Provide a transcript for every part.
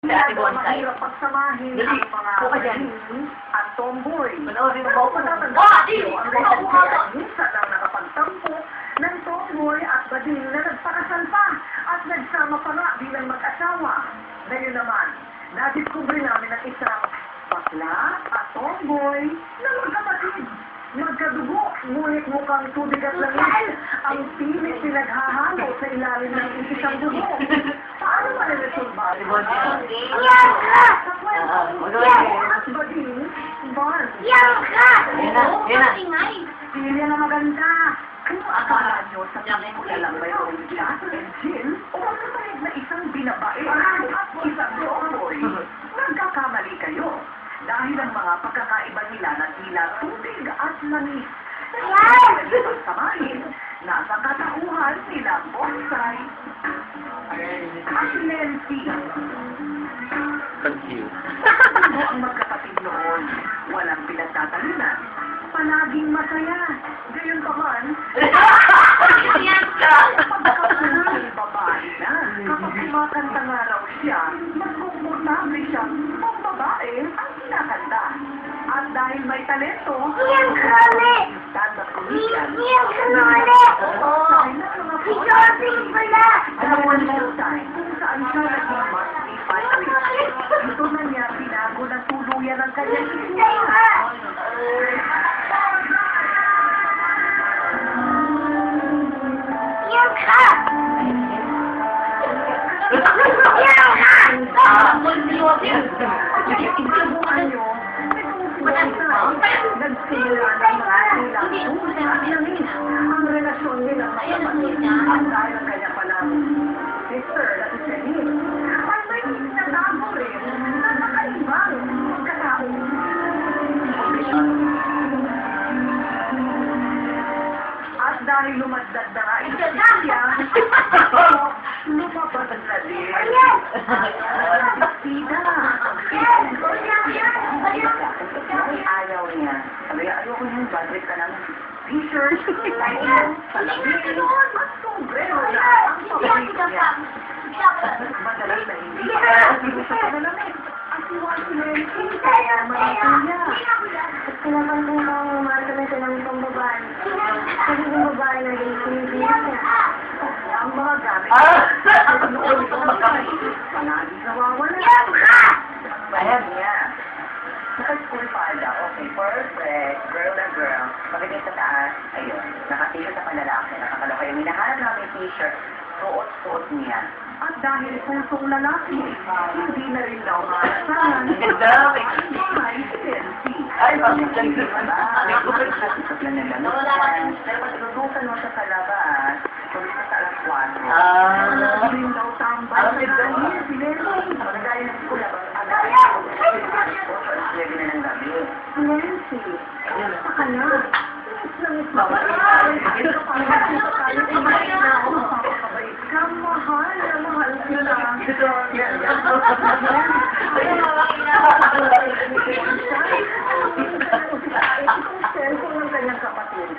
Mahirap pagsamahin ang mga maling at tomboy. Panoorin mo Pero ako. patatandaan ang kaya minsan ang nakapagtampo ng tomboy at bading na nagpakasal pa at nagsama pa nga bilang mag-asawa. Ngayon naman, nadiskubre namin ang isang bakla at tomboy na magkapatid. Magkadugo, ngunit mukhang tubig at langit ang pilit pinaghahalo sa ilalim ng isang dugo. Paano malelesolba? Sa kwento, at bading, Barn. Pilya na maganda. Kung akala nyo sa pelikula lang ba yung Catherine Jill o kapatid na isang binabae at isang tomboy, nagkakamali kayo. Dahil ang mga pagkakaiba nila na tila tubig at langis. Samahin, nasa katauhan nila Bonsai at Nancy. Thank you. Ano ang magkapatid noon? Walang pinagtatalinan. Palaging masaya. Gayon pa man, pagkakalang babae na. Kapag kumakanta nga raw siya, mas komportable siya kung babae ang kinakanta. At dahil may talento, stand-up comedian. Alam mo ang time kung saan siya naging monthly finalist. Ito na niya binago ng tuluyan ng kanyang isip. Nagsimula ng mga ang relasyon nila magkapatid at dahil ang kanya palang sister na si Celine ay may natago rin na nakaibang katao. At dahil lumadad na nga ito siya, lumabas na din. Ayaw niya. Sabi, ayoko niyang budget ka ng t-shirt, lighting, salamin, at sombrero na ang paborito niya. Madalas na hindi sa panalamin. At iwan si Nancy, kaya malito niya. At kinapansin ko ang umarito na siya ng isang babae. Kasi yung babae na rin sinibigyan niya. Ang mga gamit noon ito palagi nawawala. Ayan niya. Naka-school pa daw. Okay, perfect. Girl na girl. Pagdating sa taas, ayun. Nakatilo sa panlalaki. Nakakaloka yung hinahanap namin t-shirt. Suot-suot niya. At dahil pusong lalaki, hindi na rin daw maasahan. Ay, Ay, bakit lang pero patutukan mo siya sa labas, kung sa alas 4. Hindi daw tambay sa dahil si Nancy. Magagaya ng skula, Nancy, saka na. Mahal na mahal sila. Cellphone ng kanyang kapatid.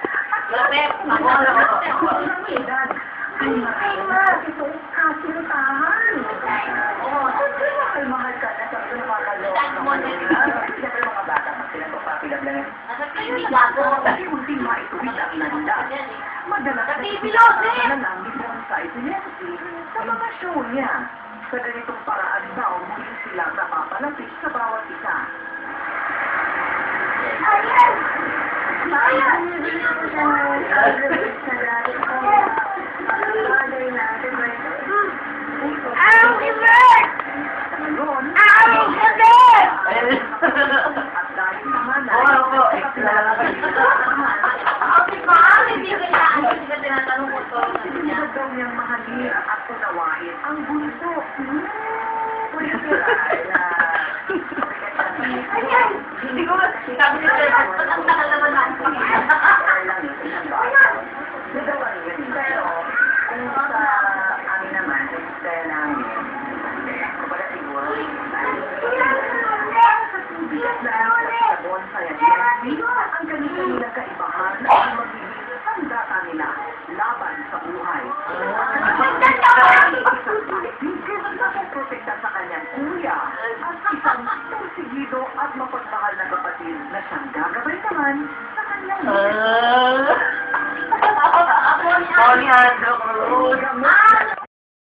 Itong kasintahan. Mahal ka na sa nakakaloka. Siyempre mga bata, pag sila ito papilag lang. Kasi ultima ito ang nanda. Madalas na lang ni Bonsai si Nancy sa mga show niya. Sa ganitong paraan daw, muli silang napapalapit sa bawat isa. At dahil naman na daw niyang mahalin at unawain ang bunso. Hindi ko sabi ko sir, ang takal naman na ang Pero, kung sa amin naman, sa namin, kumbaga siguro, sa tubig at sa bonsai at ang kanilang kaibahan ay magiging sandata nila laban sa buhay. Isang kaibigan na protekta sa kanyang kuya porsigido at mapagmahal na kapatid na siyang gagabay naman sa kanyang Tony Ando Cruz. gamot na